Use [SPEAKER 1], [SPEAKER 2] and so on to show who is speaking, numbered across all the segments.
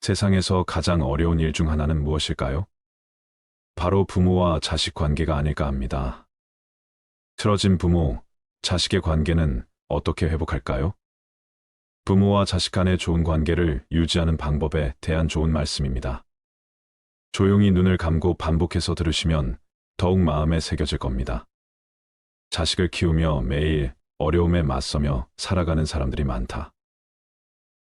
[SPEAKER 1] 세상에서 가장 어려운 일 중 하나는 무엇일까요? 바로 부모와 자식 관계가 아닐까 합니다. 틀어진 부모, 자식의 관계는 어떻게 회복할까요? 부모와 자식 간의 좋은 관계를 유지하는 방법에 대한 좋은 말씀입니다. 조용히 눈을 감고 반복해서 들으시면 더욱 마음에 새겨질 겁니다. 자식을 키우며 매일 어려움에 맞서며 살아가는 사람들이 많다.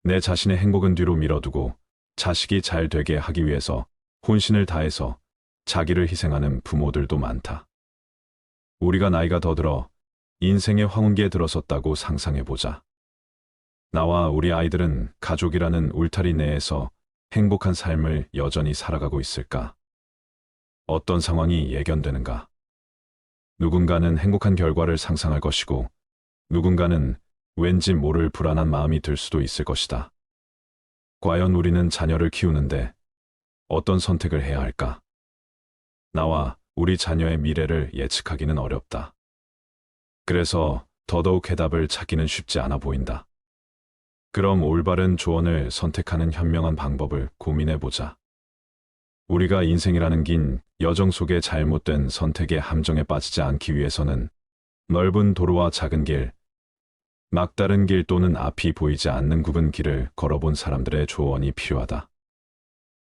[SPEAKER 1] 내 자신의 행복은 뒤로 밀어두고 자식이 잘 되게 하기 위해서 혼신을 다해서 자기를 희생하는 부모들도 많다. 우리가 나이가 더 들어 인생의 황혼기에 들어섰다고 상상해보자. 나와 우리 아이들은 가족이라는 울타리 내에서 행복한 삶을 여전히 살아가고 있을까? 어떤 상황이 예견되는가? 누군가는 행복한 결과를 상상할 것이고, 누군가는 왠지 모를 불안한 마음이 들 수도 있을 것이다. 과연 우리는 자녀를 키우는데 어떤 선택을 해야 할까? 나와 우리 자녀의 미래를 예측하기는 어렵다. 그래서 더더욱 해답을 찾기는 쉽지 않아 보인다. 그럼 올바른 조언을 선택하는 현명한 방법을 고민해보자. 우리가 인생이라는 긴 여정 속에 잘못된 선택의 함정에 빠지지 않기 위해서는 넓은 도로와 작은 길, 막다른 길 또는 앞이 보이지 않는 굽은 길을 걸어본 사람들의 조언이 필요하다.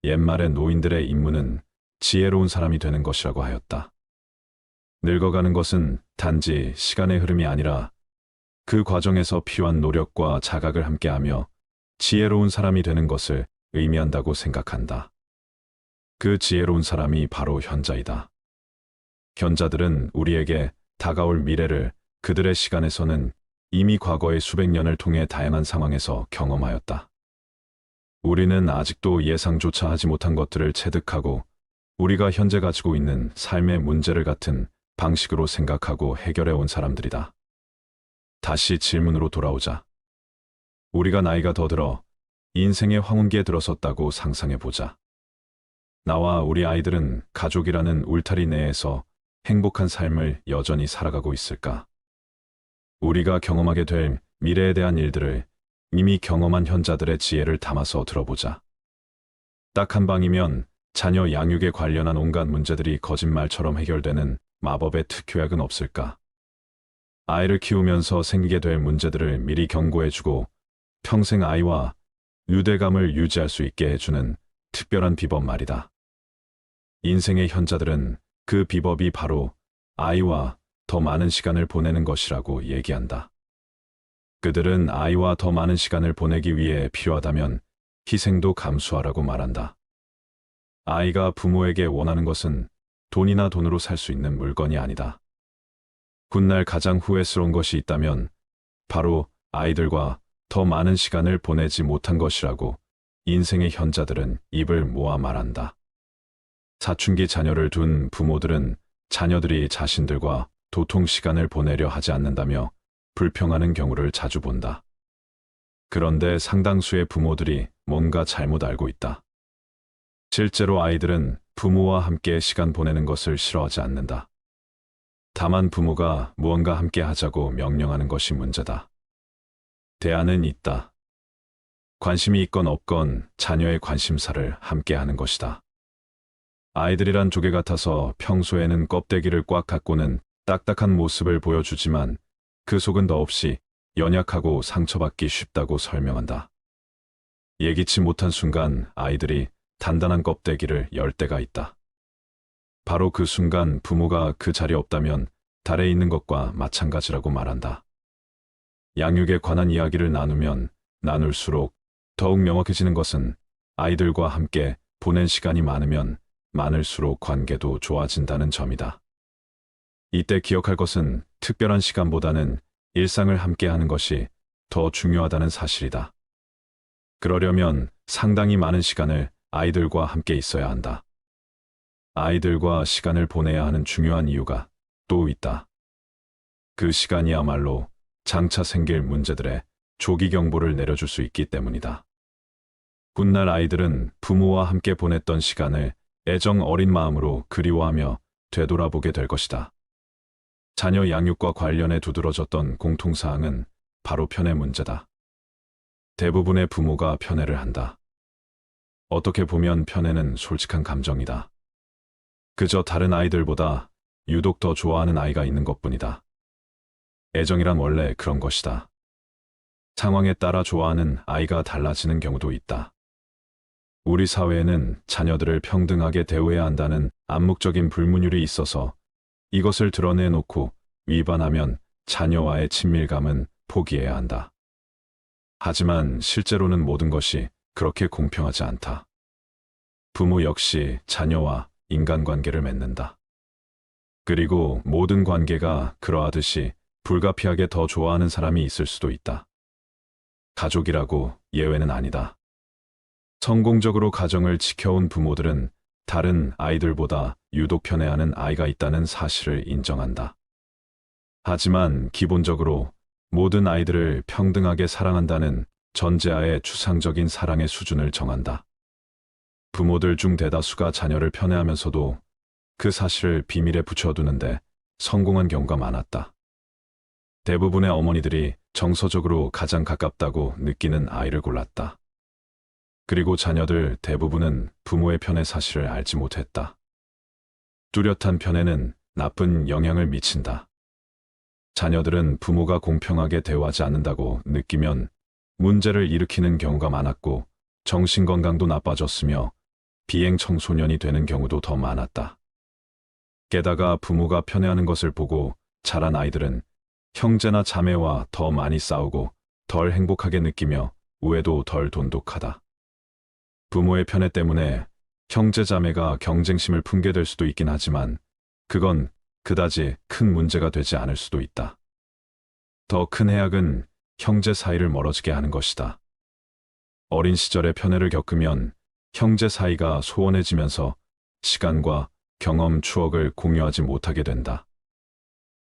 [SPEAKER 1] 옛말의 노인들의 임무는 지혜로운 사람이 되는 것이라고 하였다. 늙어가는 것은 단지 시간의 흐름이 아니라 그 과정에서 필요한 노력과 자각을 함께하며 지혜로운 사람이 되는 것을 의미한다고 생각한다. 그 지혜로운 사람이 바로 현자이다. 현자들은 우리에게 다가올 미래를 그들의 시간에서는 이미 과거의 수백 년을 통해 다양한 상황에서 경험하였다. 우리는 아직도 예상조차 하지 못한 것들을 체득하고 우리가 현재 가지고 있는 삶의 문제를 같은 방식으로 생각하고 해결해 온 사람들이다. 다시 질문으로 돌아오자. 우리가 나이가 더 들어 인생의 황혼기에 들어섰다고 상상해보자. 나와 우리 아이들은 가족이라는 울타리 내에서 행복한 삶을 여전히 살아가고 있을까? 우리가 경험하게 될 미래에 대한 일들을 이미 경험한 현자들의 지혜를 담아서 들어보자. 딱 한 방이면 자녀 양육에 관련한 온갖 문제들이 거짓말처럼 해결되는 마법의 특효약은 없을까? 아이를 키우면서 생기게 될 문제들을 미리 경고해주고 평생 아이와 유대감을 유지할 수 있게 해주는 특별한 비법 말이다. 인생의 현자들은 그 비법이 바로 아이와 더 많은 시간을 보내는 것이라고 얘기한다. 그들은 아이와 더 많은 시간을 보내기 위해 필요하다면 희생도 감수하라고 말한다. 아이가 부모에게 원하는 것은 돈이나 돈으로 살 수 있는 물건이 아니다. 훗날 가장 후회스러운 것이 있다면 바로 아이들과 더 많은 시간을 보내지 못한 것이라고 인생의 현자들은 입을 모아 말한다. 사춘기 자녀를 둔 부모들은 자녀들이 자신들과 도통 시간을 보내려 하지 않는다며 불평하는 경우를 자주 본다. 그런데 상당수의 부모들이 뭔가 잘못 알고 있다. 실제로 아이들은 부모와 함께 시간 보내는 것을 싫어하지 않는다. 다만 부모가 무언가 함께 하자고 명령하는 것이 문제다. 대안은 있다. 관심이 있건 없건 자녀의 관심사를 함께 하는 것이다. 아이들이란 조개 같아서 평소에는 껍데기를 꽉 갖고는 딱딱한 모습을 보여주지만 그 속은 더없이 연약하고 상처받기 쉽다고 설명한다. 예기치 못한 순간 아이들이 단단한 껍데기를 열 때가 있다. 바로 그 순간 부모가 그 자리에 없다면 달에 있는 것과 마찬가지라고 말한다. 양육에 관한 이야기를 나누면 나눌수록 더욱 명확해지는 것은 아이들과 함께 보낸 시간이 많으면 많을수록 관계도 좋아진다는 점이다. 이때 기억할 것은 특별한 시간보다는 일상을 함께하는 것이 더 중요하다는 사실이다. 그러려면 상당히 많은 시간을 아이들과 함께 있어야 한다. 아이들과 시간을 보내야 하는 중요한 이유가 또 있다. 그 시간이야말로 장차 생길 문제들의 조기 경보를 내려줄 수 있기 때문이다. 훗날 아이들은 부모와 함께 보냈던 시간을 애정 어린 마음으로 그리워하며 되돌아보게 될 것이다. 자녀 양육과 관련해 두드러졌던 공통사항은 바로 편애 문제다. 대부분의 부모가 편애를 한다. 어떻게 보면 편애는 솔직한 감정이다. 그저 다른 아이들보다 유독 더 좋아하는 아이가 있는 것뿐이다. 애정이란 원래 그런 것이다. 상황에 따라 좋아하는 아이가 달라지는 경우도 있다. 우리 사회에는 자녀들을 평등하게 대우해야 한다는 암묵적인 불문율이 있어서 이것을 드러내놓고 위반하면 자녀와의 친밀감은 포기해야 한다. 하지만 실제로는 모든 것이 그렇게 공평하지 않다. 부모 역시 자녀와 인간관계를 맺는다. 그리고 모든 관계가 그러하듯이 불가피하게 더 좋아하는 사람이 있을 수도 있다. 가족이라고 예외는 아니다. 성공적으로 가정을 지켜온 부모들은 다른 아이들보다 유독 편애하는 아이가 있다는 사실을 인정한다. 하지만 기본적으로 모든 아이들을 평등하게 사랑한다는 전제하에 추상적인 사랑의 수준을 정한다. 부모들 중 대다수가 자녀를 편애하면서도 그 사실을 비밀에 붙여두는데 성공한 경우가 많았다. 대부분의 어머니들이 정서적으로 가장 가깝다고 느끼는 아이를 골랐다. 그리고 자녀들 대부분은 부모의 편애 사실을 알지 못했다. 뚜렷한 편애는 나쁜 영향을 미친다. 자녀들은 부모가 공평하게 대우하지 않는다고 느끼면 문제를 일으키는 경우가 많았고 정신건강도 나빠졌으며 비행 청소년이 되는 경우도 더 많았다. 게다가 부모가 편애하는 것을 보고 자란 아이들은 형제나 자매와 더 많이 싸우고 덜 행복하게 느끼며 우애도 덜 돈독하다. 부모의 편애 때문에 형제 자매가 경쟁심을 품게 될 수도 있긴 하지만 그건 그다지 큰 문제가 되지 않을 수도 있다. 더 큰 해악은 형제 사이를 멀어지게 하는 것이다. 어린 시절에 편애를 겪으면 형제 사이가 소원해지면서 시간과 경험, 추억을 공유하지 못하게 된다.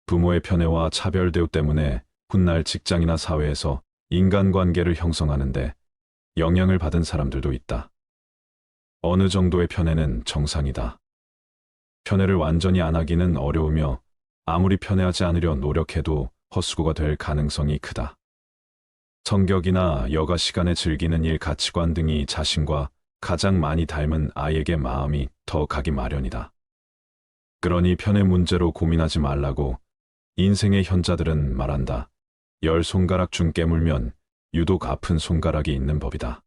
[SPEAKER 1] 부모의 편애와 차별 대우 때문에 훗날 직장이나 사회에서 인간관계를 형성하는데 영향을 받은 사람들도 있다. 어느 정도의 편애는 정상이다. 편애를 완전히 안 하기는 어려우며 아무리 편애하지 않으려 노력해도 헛수고가 될 가능성이 크다. 성격이나 여가 시간에 즐기는 일, 가치관 등이 자신과 가장 많이 닮은 아이에게 마음이 더 가기 마련이다. 그러니 편애 문제로 고민하지 말라고 인생의 현자들은 말한다. 10손가락 중 깨물면 유독 아픈 손가락이 있는 법이다.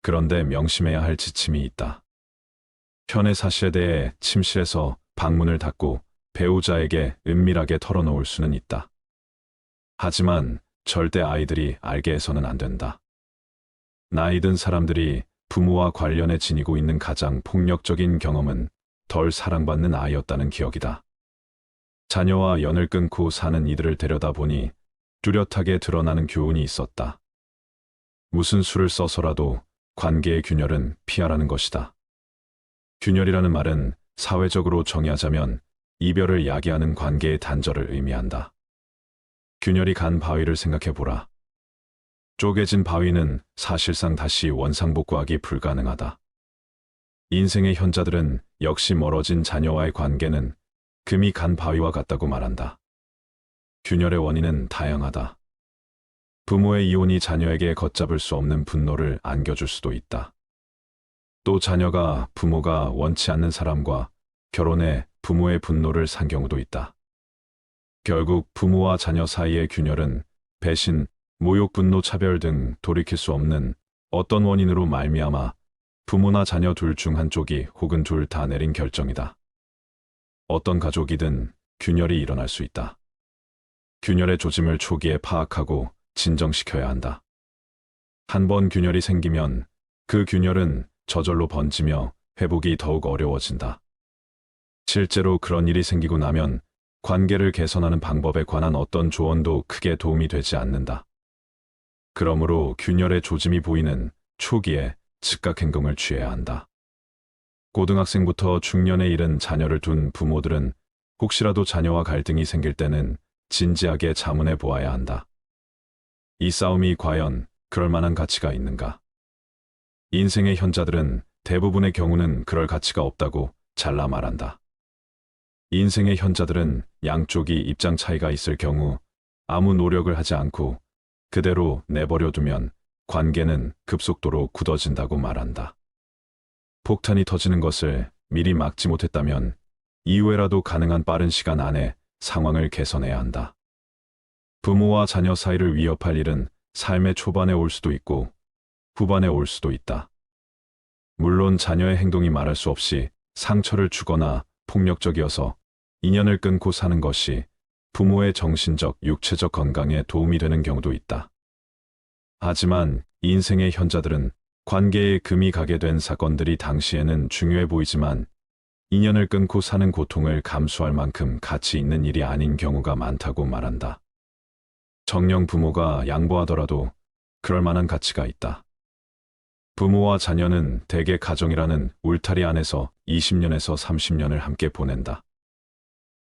[SPEAKER 1] 그런데 명심해야 할 지침이 있다. 편애 사실에 대해 침실에서 방문을 닫고 배우자에게 은밀하게 털어놓을 수는 있다. 하지만 절대 아이들이 알게 해서는 안 된다. 나이 든 사람들이 부모와 관련해 지니고 있는 가장 폭력적인 경험은 덜 사랑받는 아이였다는 기억이다. 자녀와 연을 끊고 사는 이들을 들여다보니 뚜렷하게 드러나는 교훈이 있었다. 무슨 수를 써서라도 관계의 균열은 피하라는 것이다. 균열이라는 말은 사회적으로 정의하자면 이별을 야기하는 관계의 단절을 의미한다. 균열이 간 바위를 생각해보라. 쪼개진 바위는 사실상 다시 원상복구하기 불가능하다. 인생의 현자들은 역시 멀어진 자녀와의 관계는 금이 간 바위와 같다고 말한다. 균열의 원인은 다양하다. 부모의 이혼이 자녀에게 걷잡을 수 없는 분노를 안겨줄 수도 있다. 또 자녀가 부모가 원치 않는 사람과 결혼해 부모의 분노를 산 경우도 있다. 결국 부모와 자녀 사이의 균열은 배신, 모욕, 분노, 차별 등 돌이킬 수 없는 어떤 원인으로 말미암아 부모나 자녀 둘 중 한쪽이 혹은 둘 다 내린 결정이다. 어떤 가족이든 균열이 일어날 수 있다. 균열의 조짐을 초기에 파악하고 진정시켜야 한다. 한 번 균열이 생기면 그 균열은 저절로 번지며 회복이 더욱 어려워진다. 실제로 그런 일이 생기고 나면 관계를 개선하는 방법에 관한 어떤 조언도 크게 도움이 되지 않는다. 그러므로 균열의 조짐이 보이는 초기에 즉각 행동을 취해야 한다. 고등학생부터 중년에 이른 자녀를 둔 부모들은 혹시라도 자녀와 갈등이 생길 때는 진지하게 자문해 보아야 한다. 이 싸움이 과연 그럴 만한 가치가 있는가? 인생의 현자들은 대부분의 경우는 그럴 가치가 없다고 잘라 말한다. 인생의 현자들은 양쪽이 입장 차이가 있을 경우 아무 노력을 하지 않고 그대로 내버려 두면 관계는 급속도로 굳어진다고 말한다. 폭탄이 터지는 것을 미리 막지 못했다면 이후에라도 가능한 빠른 시간 안에 상황을 개선해야 한다. 부모와 자녀 사이를 위협할 일은 삶의 초반에 올 수도 있고 후반에 올 수도 있다. 물론 자녀의 행동이 말할 수 없이 상처를 주거나 폭력적이어서 인연을 끊고 사는 것이 부모의 정신적, 육체적 건강에 도움이 되는 경우도 있다. 하지만 인생의 현자들은 관계에 금이 가게 된 사건들이 당시에는 중요해 보이지만 인연을 끊고 사는 고통을 감수할 만큼 가치 있는 일이 아닌 경우가 많다고 말한다. 정녕 부모가 양보하더라도 그럴 만한 가치가 있다. 부모와 자녀는 대개 가정이라는 울타리 안에서 20년에서 30년을 함께 보낸다.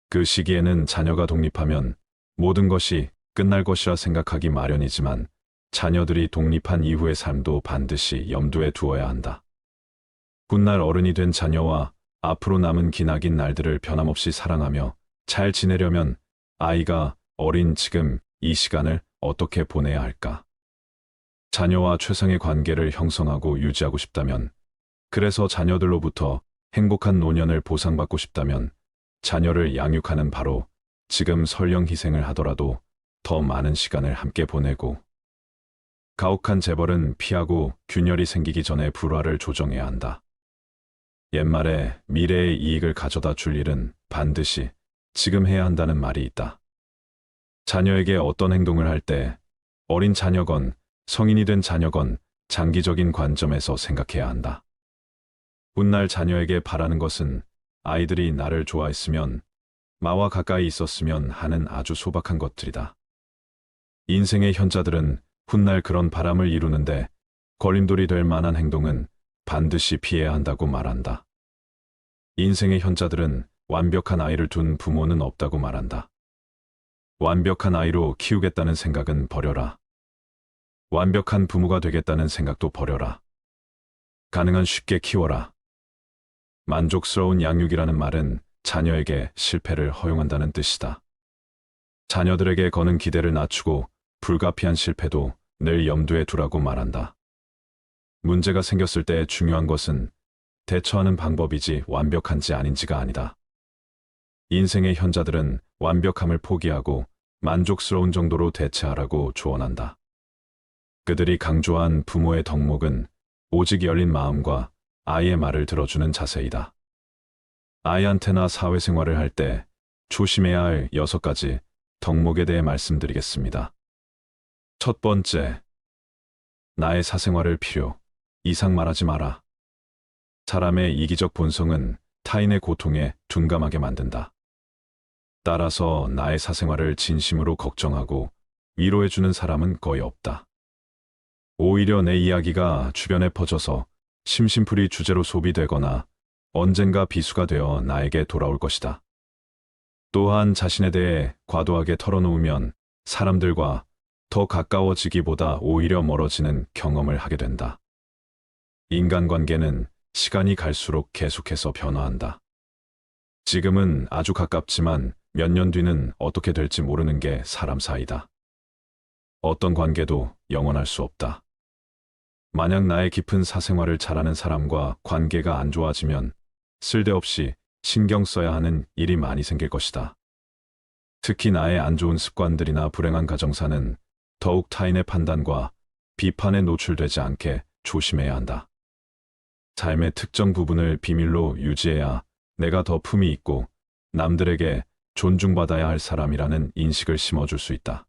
[SPEAKER 1] 그 시기에는 자녀가 독립하면 모든 것이 끝날 것이라 생각하기 마련이지만 자녀들이 독립한 이후의 삶도 반드시 염두에 두어야 한다. 훗날 어른이 된 자녀와 앞으로 남은 기나긴 날들을 변함없이 사랑하며 잘 지내려면 아이가 어린 지금 이 시간을 어떻게 보내야 할까? 자녀와 최상의 관계를 형성하고 유지하고 싶다면, 그래서 자녀들로부터 행복한 노년을 보상받고 싶다면 자녀를 양육하는 바로 지금 설령 희생을 하더라도 더 많은 시간을 함께 보내고 가혹한 재벌은 피하고 균열이 생기기 전에 불화를 조정해야 한다. 옛말에 미래의 이익을 가져다 줄 일은 반드시 지금 해야 한다는 말이 있다. 자녀에게 어떤 행동을 할 때 어린 자녀건 성인이 된 자녀건 장기적인 관점에서 생각해야 한다. 훗날 자녀에게 바라는 것은 아이들이 나를 좋아했으면, 마와 가까이 있었으면 하는 아주 소박한 것들이다. 인생의 현자들은 훗날 그런 바람을 이루는데 걸림돌이 될 만한 행동은 반드시 피해야 한다고 말한다. 인생의 현자들은 완벽한 아이를 둔 부모는 없다고 말한다. 완벽한 아이로 키우겠다는 생각은 버려라. 완벽한 부모가 되겠다는 생각도 버려라. 가능한 쉽게 키워라. 만족스러운 양육이라는 말은 자녀에게 실패를 허용한다는 뜻이다. 자녀들에게 거는 기대를 낮추고 불가피한 실패도 늘 염두에 두라고 말한다. 문제가 생겼을 때 중요한 것은 대처하는 방법이지 완벽한지 아닌지가 아니다. 인생의 현자들은 완벽함을 포기하고 만족스러운 정도로 대처하라고 조언한다. 그들이 강조한 부모의 덕목은 오직 열린 마음과 아이의 말을 들어주는 자세이다. 아이한테나 사회생활을 할 때 조심해야 할 6가지 덕목에 대해 말씀드리겠습니다. 첫 번째, 나의 사생활을 필요 이상 말하지 마라. 사람의 이기적 본성은 타인의 고통에 둔감하게 만든다. 따라서 나의 사생활을 진심으로 걱정하고 위로해주는 사람은 거의 없다. 오히려 내 이야기가 주변에 퍼져서 심심풀이 주제로 소비되거나 언젠가 비수가 되어 나에게 돌아올 것이다. 또한 자신에 대해 과도하게 털어놓으면 사람들과 더 가까워지기보다 오히려 멀어지는 경험을 하게 된다. 인간관계는 시간이 갈수록 계속해서 변화한다. 지금은 아주 가깝지만 몇 년 뒤는 어떻게 될지 모르는 게 사람 사이다. 어떤 관계도 영원할 수 없다. 만약 나의 깊은 사생활을 잘 아는 사람과 관계가 안 좋아지면 쓸데없이 신경 써야 하는 일이 많이 생길 것이다. 특히 나의 안 좋은 습관들이나 불행한 가정사는 더욱 타인의 판단과 비판에 노출되지 않게 조심해야 한다. 삶의 특정 부분을 비밀로 유지해야 내가 더 품이 있고 남들에게 존중받아야 할 사람이라는 인식을 심어줄 수 있다.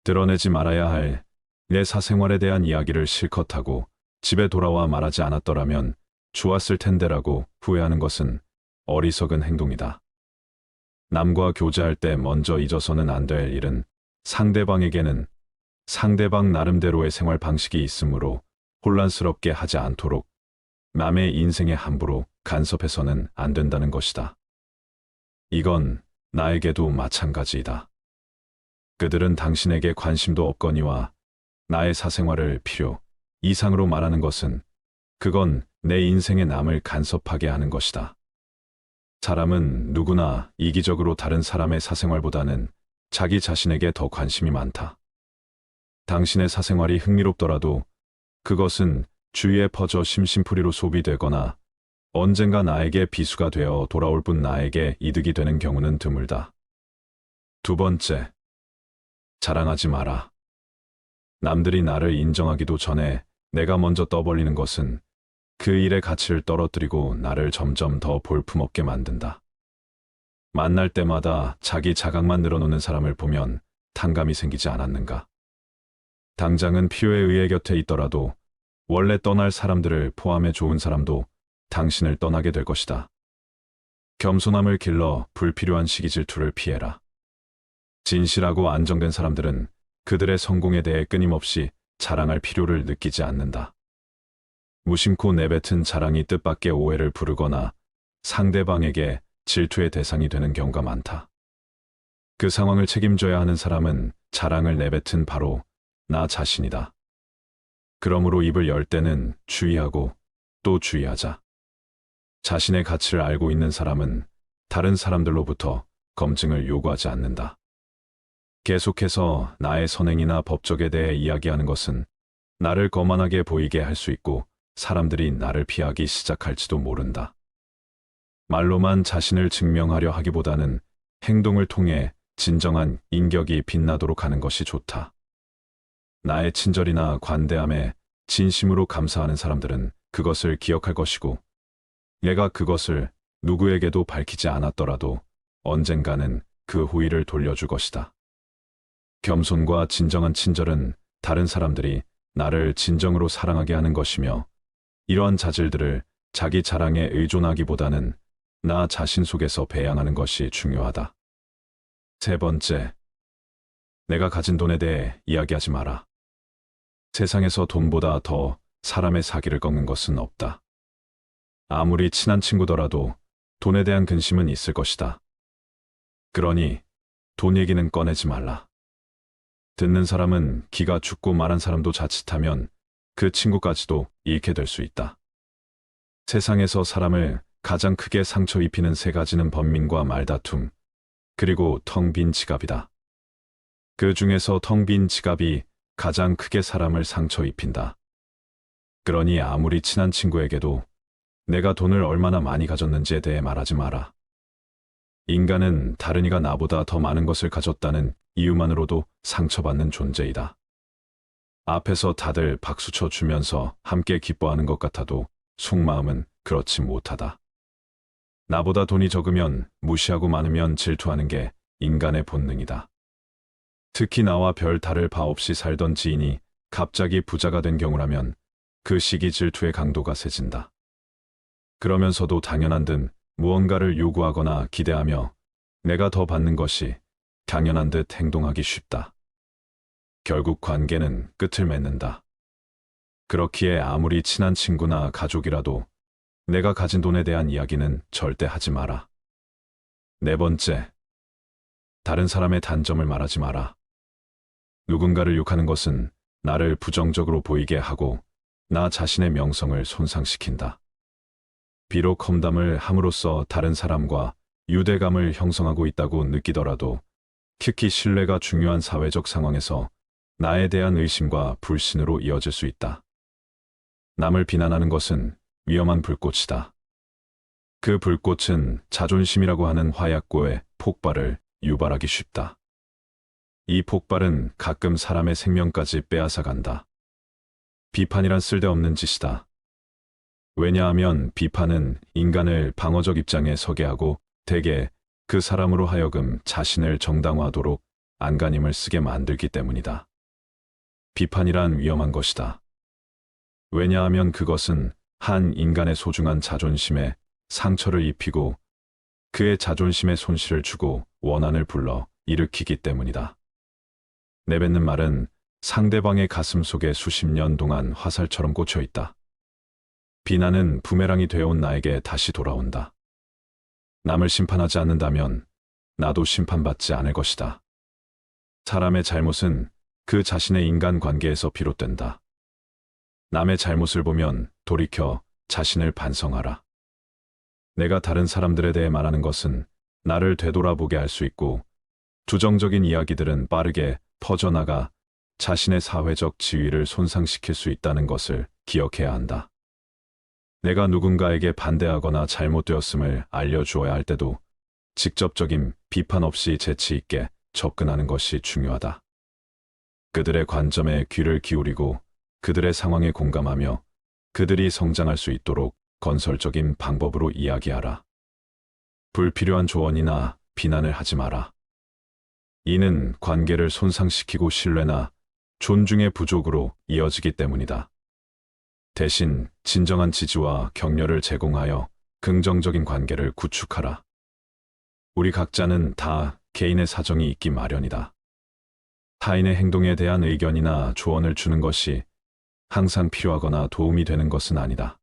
[SPEAKER 1] 드러내지 말아야 할 내 사생활에 대한 이야기를 실컷 하고 집에 돌아와 말하지 않았더라면 좋았을 텐데라고 후회하는 것은 어리석은 행동이다. 남과 교제할 때 먼저 잊어서는 안 될 일은 상대방에게는 상대방 나름대로의 생활 방식이 있으므로 혼란스럽게 하지 않도록 남의 인생에 함부로 간섭해서는 안 된다는 것이다. 이건 나에게도 마찬가지이다. 그들은 당신에게 관심도 없거니와 나의 사생활을 필요 이상으로 말하는 것은 그건 내 인생에 남을 간섭하게 하는 것이다. 사람은 누구나 이기적으로 다른 사람의 사생활보다는 자기 자신에게 더 관심이 많다. 당신의 사생활이 흥미롭더라도 그것은 주위에 퍼져 심심풀이로 소비되거나 언젠가 나에게 비수가 되어 돌아올 뿐 나에게 이득이 되는 경우는 드물다. 두 번째, 자랑하지 마라. 남들이 나를 인정하기도 전에 내가 먼저 떠벌리는 것은 그 일의 가치를 떨어뜨리고 나를 점점 더 볼품없게 만든다. 만날 때마다 자기 자각만 늘어놓는 사람을 보면 탕감이 생기지 않았는가? 당장은 필요에 의해 곁에 있더라도 원래 떠날 사람들을 포함해 좋은 사람도 당신을 떠나게 될 것이다. 겸손함을 길러 불필요한 시기 질투를 피해라. 진실하고 안정된 사람들은 그들의 성공에 대해 끊임없이 자랑할 필요를 느끼지 않는다. 무심코 내뱉은 자랑이 뜻밖의 오해를 부르거나 상대방에게 질투의 대상이 되는 경우가 많다. 그 상황을 책임져야 하는 사람은 자랑을 내뱉은 바로 나 자신이다. 그러므로 입을 열 때는 주의하고 또 주의하자. 자신의 가치를 알고 있는 사람은 다른 사람들로부터 검증을 요구하지 않는다. 계속해서 나의 선행이나 법적에 대해 이야기하는 것은 나를 거만하게 보이게 할 수 있고 사람들이 나를 피하기 시작할지도 모른다. 말로만 자신을 증명하려 하기보다는 행동을 통해 진정한 인격이 빛나도록 하는 것이 좋다. 나의 친절이나 관대함에 진심으로 감사하는 사람들은 그것을 기억할 것이고 내가 그것을 누구에게도 밝히지 않았더라도 언젠가는 그 후일을 돌려줄 것이다. 겸손과 진정한 친절은 다른 사람들이 나를 진정으로 사랑하게 하는 것이며 이러한 자질들을 자기 자랑에 의존하기보다는 나 자신 속에서 배양하는 것이 중요하다. 세 번째, 내가 가진 돈에 대해 이야기하지 마라. 세상에서 돈보다 더 사람의 사기를 꺾는 것은 없다. 아무리 친한 친구더라도 돈에 대한 근심은 있을 것이다. 그러니 돈 얘기는 꺼내지 말라. 듣는 사람은 기가 죽고 말한 사람도 자칫하면 그 친구까지도 잃게 될 수 있다. 세상에서 사람을 가장 크게 상처 입히는 세 가지는 번민과 말다툼, 그리고 텅 빈 지갑이다. 그 중에서 텅 빈 지갑이 가장 크게 사람을 상처 입힌다. 그러니 아무리 친한 친구에게도 내가 돈을 얼마나 많이 가졌는지에 대해 말하지 마라. 인간은 다른 이가 나보다 더 많은 것을 가졌다는 이유만으로도 상처받는 존재이다. 앞에서 다들 박수쳐 주면서 함께 기뻐하는 것 같아도 속마음은 그렇지 못하다. 나보다 돈이 적으면 무시하고 많으면 질투하는 게 인간의 본능이다. 특히 나와 별 다를 바 없이 살던 지인이 갑자기 부자가 된 경우라면 그 시기 질투의 강도가 세진다. 그러면서도 당연한 듯 무언가를 요구하거나 기대하며 내가 더 받는 것이 당연한 듯 행동하기 쉽다. 결국 관계는 끝을 맺는다. 그렇기에 아무리 친한 친구나 가족이라도 내가 가진 돈에 대한 이야기는 절대 하지 마라. 네 번째, 다른 사람의 단점을 말하지 마라. 누군가를 욕하는 것은 나를 부정적으로 보이게 하고 나 자신의 명성을 손상시킨다. 비록 험담을 함으로써 다른 사람과 유대감을 형성하고 있다고 느끼더라도 특히 신뢰가 중요한 사회적 상황에서 나에 대한 의심과 불신으로 이어질 수 있다. 남을 비난하는 것은 위험한 불꽃이다. 그 불꽃은 자존심이라고 하는 화약고에 폭발을 유발하기 쉽다. 이 폭발은 가끔 사람의 생명까지 빼앗아간다. 비판이란 쓸데없는 짓이다. 왜냐하면 비판은 인간을 방어적 입장에 서게 하고 대개 그 사람으로 하여금 자신을 정당화하도록 안간힘을 쓰게 만들기 때문이다. 비판이란 위험한 것이다. 왜냐하면 그것은 한 인간의 소중한 자존심에 상처를 입히고 그의 자존심에 손실을 주고 원한을 불러 일으키기 때문이다. 내뱉는 말은 상대방의 가슴 속에 수십 년 동안 화살처럼 꽂혀 있다. 비난은 부메랑이 되어온 나에게 다시 돌아온다. 남을 심판하지 않는다면 나도 심판받지 않을 것이다. 사람의 잘못은 그 자신의 인간관계에서 비롯된다. 남의 잘못을 보면 돌이켜 자신을 반성하라. 내가 다른 사람들에 대해 말하는 것은 나를 되돌아보게 할 수 있고 부정적인 이야기들은 빠르게 퍼져나가 자신의 사회적 지위를 손상시킬 수 있다는 것을 기억해야 한다. 내가 누군가에게 반대하거나 잘못되었음을 알려주어야 할 때도 직접적인 비판 없이 재치 있게 접근하는 것이 중요하다. 그들의 관점에 귀를 기울이고 그들의 상황에 공감하며 그들이 성장할 수 있도록 건설적인 방법으로 이야기하라. 불필요한 조언이나 비난을 하지 마라. 이는 관계를 손상시키고 신뢰나 존중의 부족으로 이어지기 때문이다. 대신 진정한 지지와 격려를 제공하여 긍정적인 관계를 구축하라. 우리 각자는 다 개인의 사정이 있기 마련이다. 타인의 행동에 대한 의견이나 조언을 주는 것이 항상 필요하거나 도움이 되는 것은 아니다.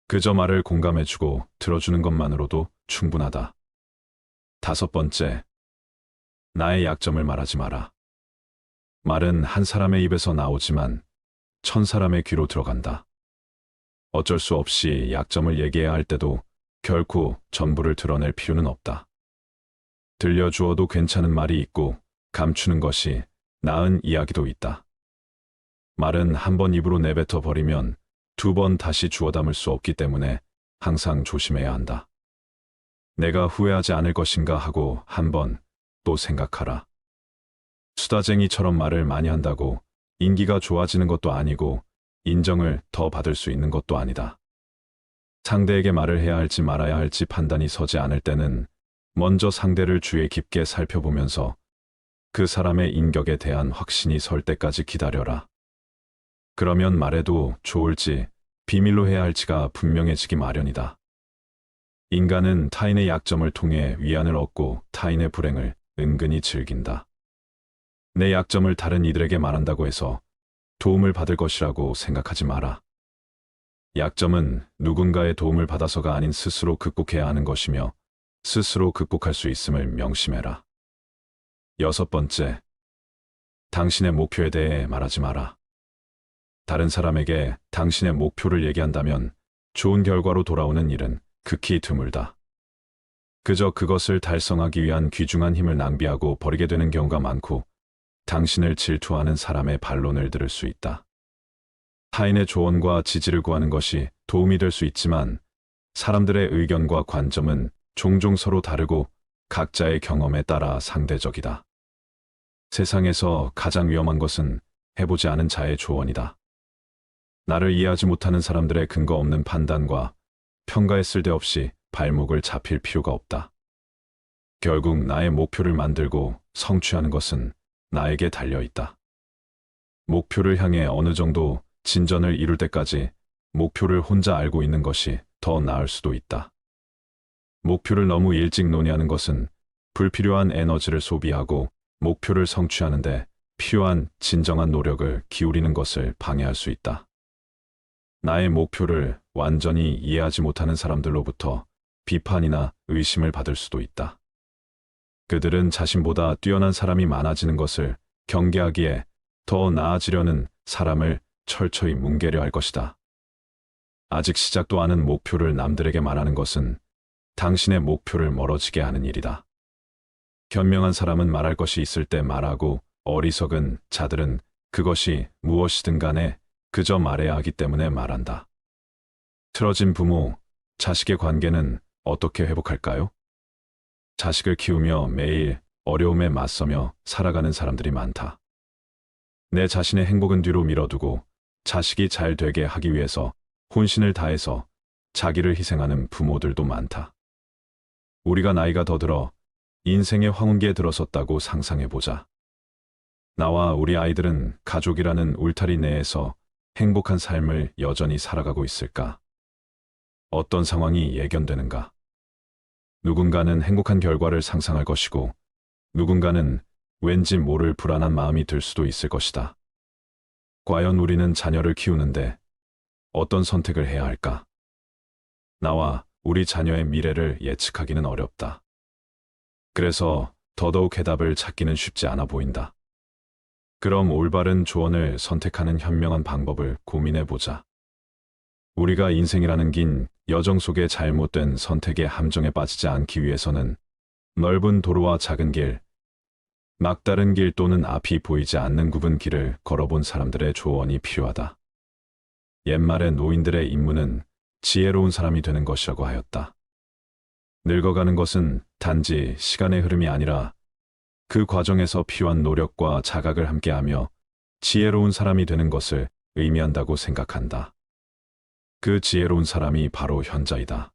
[SPEAKER 1] 그저 말을 공감해주고 들어주는 것만으로도 충분하다. 5번째, 나의 약점을 말하지 마라. 말은 한 사람의 입에서 나오지만 1000사람의 귀로 들어간다. 어쩔 수 없이 약점을 얘기해야 할 때도 결코 전부를 드러낼 필요는 없다. 들려주어도 괜찮은 말이 있고 감추는 것이 나은 이야기도 있다. 말은 한 번 입으로 내뱉어 버리면 2번 다시 주워 담을 수 없기 때문에 항상 조심해야 한다. 내가 후회하지 않을 것인가 하고 한 번 또 생각하라. 수다쟁이처럼 말을 많이 한다고 인기가 좋아지는 것도 아니고 인정을 더 받을 수 있는 것도 아니다. 상대에게 말을 해야 할지 말아야 할지 판단이 서지 않을 때는 먼저 상대를 주의 깊게 살펴보면서 그 사람의 인격에 대한 확신이 설 때까지 기다려라. 그러면 말해도 좋을지 비밀로 해야 할지가 분명해지기 마련이다. 인간은 타인의 약점을 통해 위안을 얻고 타인의 불행을 은근히 즐긴다. 내 약점을 다른 이들에게 말한다고 해서 도움을 받을 것이라고 생각하지 마라. 약점은 누군가의 도움을 받아서가 아닌 스스로 극복해야 하는 것이며 스스로 극복할 수 있음을 명심해라. 6번째, 당신의 목표에 대해 말하지 마라. 다른 사람에게 당신의 목표를 얘기한다면 좋은 결과로 돌아오는 일은 극히 드물다. 그저 그것을 달성하기 위한 귀중한 힘을 낭비하고 버리게 되는 경우가 많고 당신을 질투하는 사람의 반론을 들을 수 있다. 타인의 조언과 지지를 구하는 것이 도움이 될 수 있지만 사람들의 의견과 관점은 종종 서로 다르고 각자의 경험에 따라 상대적이다. 세상에서 가장 위험한 것은 해보지 않은 자의 조언이다. 나를 이해하지 못하는 사람들의 근거 없는 판단과 평가에 쓸데없이 발목을 잡힐 필요가 없다. 결국 나의 목표를 만들고 성취하는 것은 나에게 달려있다. 목표를 향해 어느 정도 진전을 이룰 때까지 목표를 혼자 알고 있는 것이 더 나을 수도 있다. 목표를 너무 일찍 논의하는 것은 불필요한 에너지를 소비하고 목표를 성취하는데 필요한 진정한 노력을 기울이는 것을 방해할 수 있다. 나의 목표를 완전히 이해하지 못하는 사람들로부터 비판이나 의심을 받을 수도 있다. 그들은 자신보다 뛰어난 사람이 많아지는 것을 경계하기에 더 나아지려는 사람을 철저히 뭉개려 할 것이다. 아직 시작도 않은 목표를 남들에게 말하는 것은 당신의 목표를 멀어지게 하는 일이다. 현명한 사람은 말할 것이 있을 때 말하고 어리석은 자들은 그것이 무엇이든 간에 그저 말해야 하기 때문에 말한다. 틀어진 부모, 자식의 관계는 어떻게 회복할까요? 자식을 키우며 매일 어려움에 맞서며 살아가는 사람들이 많다. 내 자신의 행복은 뒤로 미뤄두고 자식이 잘 되게 하기 위해서 혼신을 다해서 자기를 희생하는 부모들도 많다. 우리가 나이가 더 들어 인생의 황혼기에 들어섰다고 상상해보자. 나와 우리 아이들은 가족이라는 울타리 내에서 행복한 삶을 여전히 살아가고 있을까? 어떤 상황이 예견되는가? 누군가는 행복한 결과를 상상할 것이고 누군가는 왠지 모를 불안한 마음이 들 수도 있을 것이다. 과연 우리는 자녀를 키우는데 어떤 선택을 해야 할까? 나와 우리 자녀의 미래를 예측하기는 어렵다. 그래서 더더욱 해답을 찾기는 쉽지 않아 보인다. 그럼 올바른 조언을 선택하는 현명한 방법을 고민해보자. 우리가 인생이라는 긴 여정 속에 잘못된 선택의 함정에 빠지지 않기 위해서는 넓은 도로와 작은 길, 막다른 길 또는 앞이 보이지 않는 굽은 길을 걸어본 사람들의 조언이 필요하다. 옛말의 노인들의 임무는 지혜로운 사람이 되는 것이라고 하였다. 늙어가는 것은 단지 시간의 흐름이 아니라 그 과정에서 필요한 노력과 자각을 함께하며 지혜로운 사람이 되는 것을 의미한다고 생각한다. 그 지혜로운 사람이 바로 현자이다.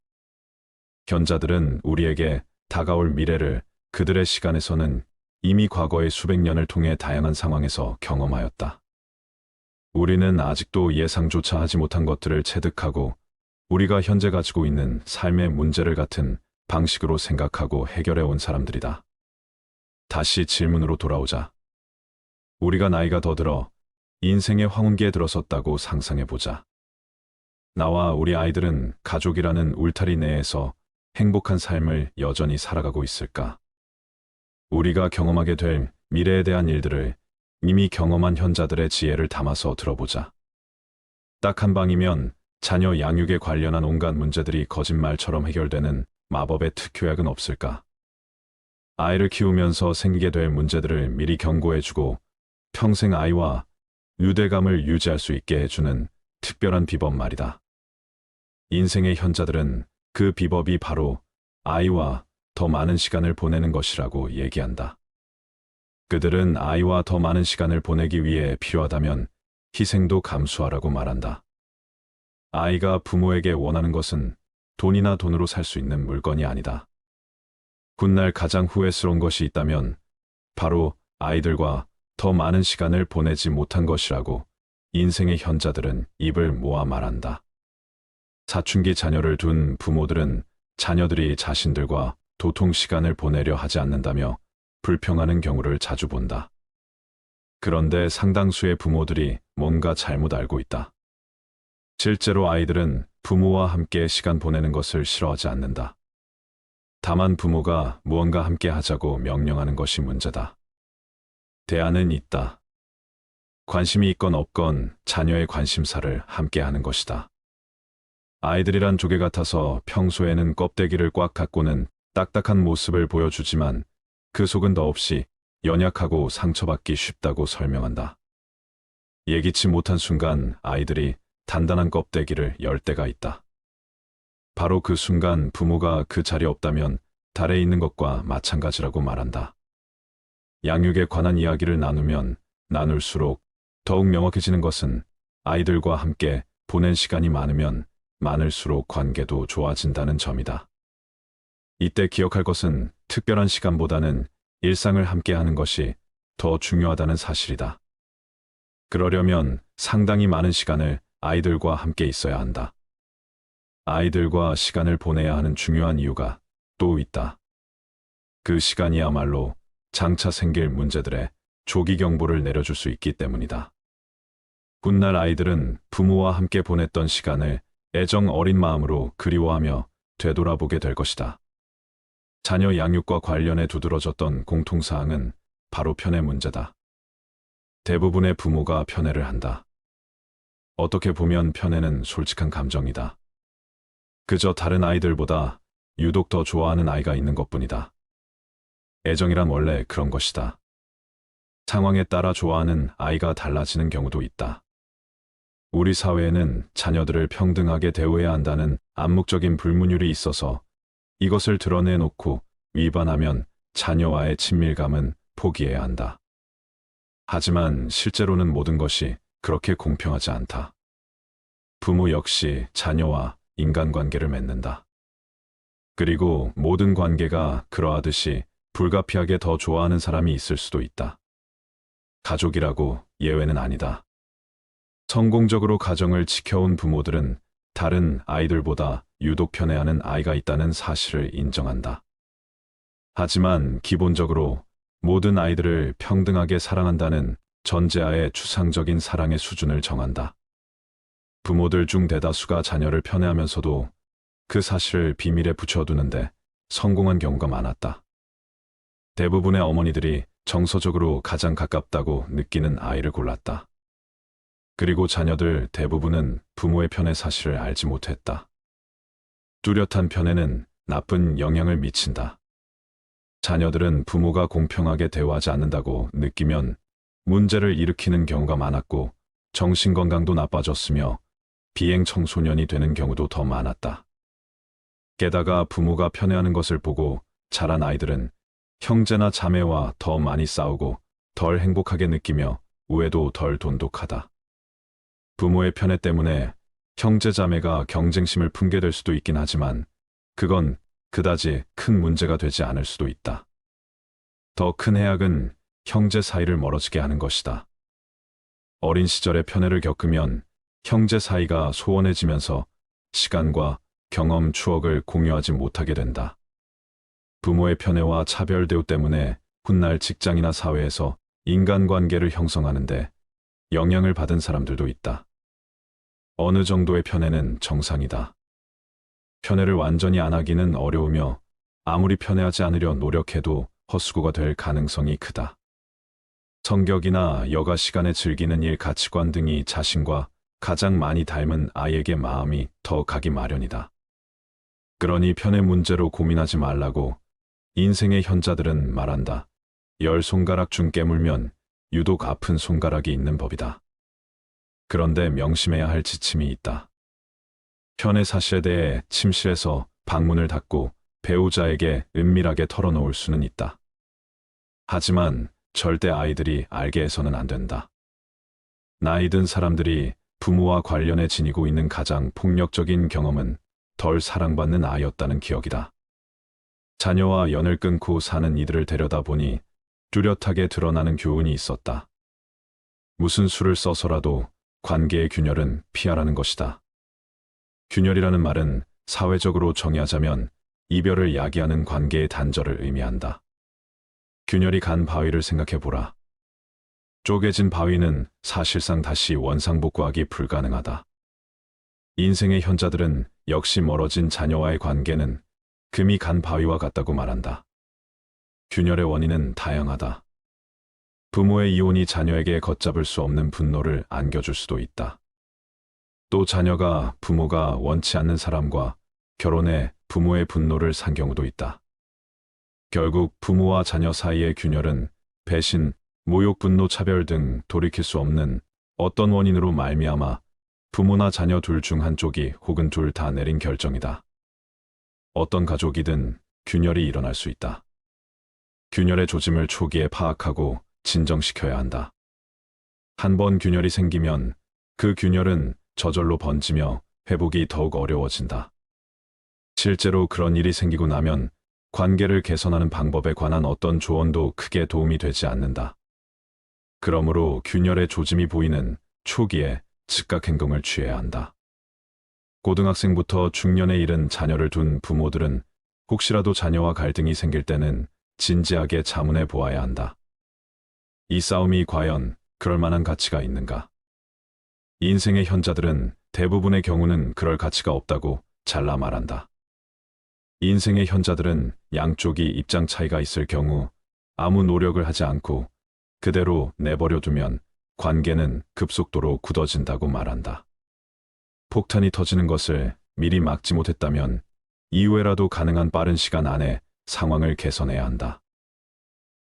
[SPEAKER 1] 현자들은 우리에게 다가올 미래를 그들의 시간에서는 이미 과거의 수백 년을 통해 다양한 상황에서 경험하였다. 우리는 아직도 예상조차 하지 못한 것들을 체득하고 우리가 현재 가지고 있는 삶의 문제를 같은 방식으로 생각하고 해결해 온 사람들이다. 다시 질문으로 돌아오자. 우리가 나이가 더 들어 인생의 황혼기에 들어섰다고 상상해보자. 나와 우리 아이들은 가족이라는 울타리 내에서 행복한 삶을 여전히 살아가고 있을까? 우리가 경험하게 될 미래에 대한 일들을 이미 경험한 현자들의 지혜를 담아서 들어보자. 딱 한 방이면 자녀 양육에 관련한 온갖 문제들이 거짓말처럼 해결되는 마법의 특효약은 없을까? 아이를 키우면서 생기게 될 문제들을 미리 경고해주고 평생 아이와 유대감을 유지할 수 있게 해주는 특별한 비법 말이다. 인생의 현자들은 그 비법이 바로 아이와 더 많은 시간을 보내는 것이라고 얘기한다. 그들은 아이와 더 많은 시간을 보내기 위해 필요하다면 희생도 감수하라고 말한다. 아이가 부모에게 원하는 것은 돈이나 돈으로 살 수 있는 물건이 아니다. 훗날 가장 후회스러운 것이 있다면 바로 아이들과 더 많은 시간을 보내지 못한 것이라고 인생의 현자들은 입을 모아 말한다. 사춘기 자녀를 둔 부모들은 자녀들이 자신들과 도통 시간을 보내려 하지 않는다며 불평하는 경우를 자주 본다. 그런데 상당수의 부모들이 뭔가 잘못 알고 있다. 실제로 아이들은 부모와 함께 시간 보내는 것을 싫어하지 않는다. 다만 부모가 무언가 함께 하자고 명령하는 것이 문제다. 대안은 있다. 관심이 있건 없건 자녀의 관심사를 함께 하는 것이다. 아이들이란 조개 같아서 평소에는 껍데기를 꽉 갖고는 딱딱한 모습을 보여주지만 그 속은 더없이 연약하고 상처받기 쉽다고 설명한다. 예기치 못한 순간 아이들이 단단한 껍데기를 열 때가 있다. 바로 그 순간 부모가 그 자리에 없다면 달에 있는 것과 마찬가지라고 말한다. 양육에 관한 이야기를 나누면 나눌수록 더욱 명확해지는 것은 아이들과 함께 보낸 시간이 많으면 많을수록 관계도 좋아진다는 점이다. 이때 기억할 것은 특별한 시간보다는 일상을 함께하는 것이 더 중요하다는 사실이다. 그러려면 상당히 많은 시간을 아이들과 함께 있어야 한다. 아이들과 시간을 보내야 하는 중요한 이유가 또 있다. 그 시간이야말로 장차 생길 문제들의 조기 경보를 내려줄 수 있기 때문이다. 훗날 아이들은 부모와 함께 보냈던 시간을 애정 어린 마음으로 그리워하며 되돌아보게 될 것이다. 자녀 양육과 관련해 두드러졌던 공통사항은 바로 편애 문제다. 대부분의 부모가 편애를 한다. 어떻게 보면 편애는 솔직한 감정이다. 그저 다른 아이들보다 유독 더 좋아하는 아이가 있는 것뿐이다. 애정이란 원래 그런 것이다. 상황에 따라 좋아하는 아이가 달라지는 경우도 있다. 우리 사회에는 자녀들을 평등하게 대우해야 한다는 암묵적인 불문율이 있어서 이것을 드러내놓고 위반하면 자녀와의 친밀감은 포기해야 한다. 하지만 실제로는 모든 것이 그렇게 공평하지 않다. 부모 역시 자녀와 인간관계를 맺는다. 그리고 모든 관계가 그러하듯이 불가피하게 더 좋아하는 사람이 있을 수도 있다. 가족이라고 예외는 아니다. 성공적으로 가정을 지켜온 부모들은 다른 아이들보다 유독 편애하는 아이가 있다는 사실을 인정한다. 하지만 기본적으로 모든 아이들을 평등하게 사랑한다는 전제하에 추상적인 사랑의 수준을 정한다. 부모들 중 대다수가 자녀를 편애하면서도 그 사실을 비밀에 붙여두는데 성공한 경우가 많았다. 대부분의 어머니들이 정서적으로 가장 가깝다고 느끼는 아이를 골랐다. 그리고 자녀들 대부분은 부모의 편애 사실을 알지 못했다. 뚜렷한 편애는 나쁜 영향을 미친다. 자녀들은 부모가 공평하게 대우하지 않는다고 느끼면 문제를 일으키는 경우가 많았고 정신건강도 나빠졌으며 비행 청소년이 되는 경우도 더 많았다. 게다가 부모가 편애하는 것을 보고 자란 아이들은 형제나 자매와 더 많이 싸우고 덜 행복하게 느끼며 우애도 덜 돈독하다. 부모의 편애 때문에 형제 자매가 경쟁심을 품게 될 수도 있긴 하지만 그건 그다지 큰 문제가 되지 않을 수도 있다. 더 큰 해악은 형제 사이를 멀어지게 하는 것이다. 어린 시절에 편애를 겪으면 형제 사이가 소원해지면서 시간과 경험, 추억을 공유하지 못하게 된다. 부모의 편애와 차별 대우 때문에 훗날 직장이나 사회에서 인간관계를 형성하는데 영향을 받은 사람들도 있다. 어느 정도의 편애는 정상이다. 편애를 완전히 안 하기는 어려우며 아무리 편애하지 않으려 노력해도 헛수고가 될 가능성이 크다. 성격이나 여가 시간에 즐기는 일, 가치관 등이 자신과 가장 많이 닮은 아이에게 마음이 더 가기 마련이다. 그러니 편애 문제로 고민하지 말라고 인생의 현자들은 말한다. 10손가락 중 깨물면 유독 아픈 손가락이 있는 법이다. 그런데 명심해야 할 지침이 있다. 편애 사실에 대해 침실에서 방문을 닫고 배우자에게 은밀하게 털어놓을 수는 있다. 하지만 절대 아이들이 알게 해서는 안 된다. 나이 든 사람들이 부모와 관련해 지니고 있는 가장 폭력적인 경험은 덜 사랑받는 아이였다는 기억이다. 자녀와 연을 끊고 사는 이들을 데려다보니 뚜렷하게 드러나는 교훈이 있었다. 무슨 수를 써서라도 관계의 균열은 피하라는 것이다. 균열이라는 말은 사회적으로 정의하자면 이별을 야기하는 관계의 단절을 의미한다. 균열이 간 바위를 생각해보라. 쪼개진 바위는 사실상 다시 원상복구하기 불가능하다. 인생의 현자들은 역시 멀어진 자녀와의 관계는 금이 간 바위와 같다고 말한다. 균열의 원인은 다양하다. 부모의 이혼이 자녀에게 걷잡을 수 없는 분노를 안겨줄 수도 있다. 또 자녀가 부모가 원치 않는 사람과 결혼해 부모의 분노를 산 경우도 있다. 결국 부모와 자녀 사이의 균열은 배신, 모욕, 분노, 차별 등 돌이킬 수 없는 어떤 원인으로 말미암아 부모나 자녀 둘 중 한쪽이 혹은 둘 다 내린 결정이다. 어떤 가족이든 균열이 일어날 수 있다. 균열의 조짐을 초기에 파악하고 진정시켜야 한다. 한 번 균열이 생기면 그 균열은 저절로 번지며 회복이 더욱 어려워진다. 실제로 그런 일이 생기고 나면 관계를 개선하는 방법에 관한 어떤 조언도 크게 도움이 되지 않는다. 그러므로 균열의 조짐이 보이는 초기에 즉각 행동을 취해야 한다. 고등학생부터 중년에 이른 자녀를 둔 부모들은 혹시라도 자녀와 갈등이 생길 때는 진지하게 자문해 보아야 한다. 이 싸움이 과연 그럴 만한 가치가 있는가? 인생의 현자들은 대부분의 경우는 그럴 가치가 없다고 잘라 말한다. 인생의 현자들은 양쪽이 입장 차이가 있을 경우 아무 노력을 하지 않고 그대로 내버려 두면 관계는 급속도로 굳어진다고 말한다. 폭탄이 터지는 것을 미리 막지 못했다면 이후에라도 가능한 빠른 시간 안에 상황을 개선해야 한다.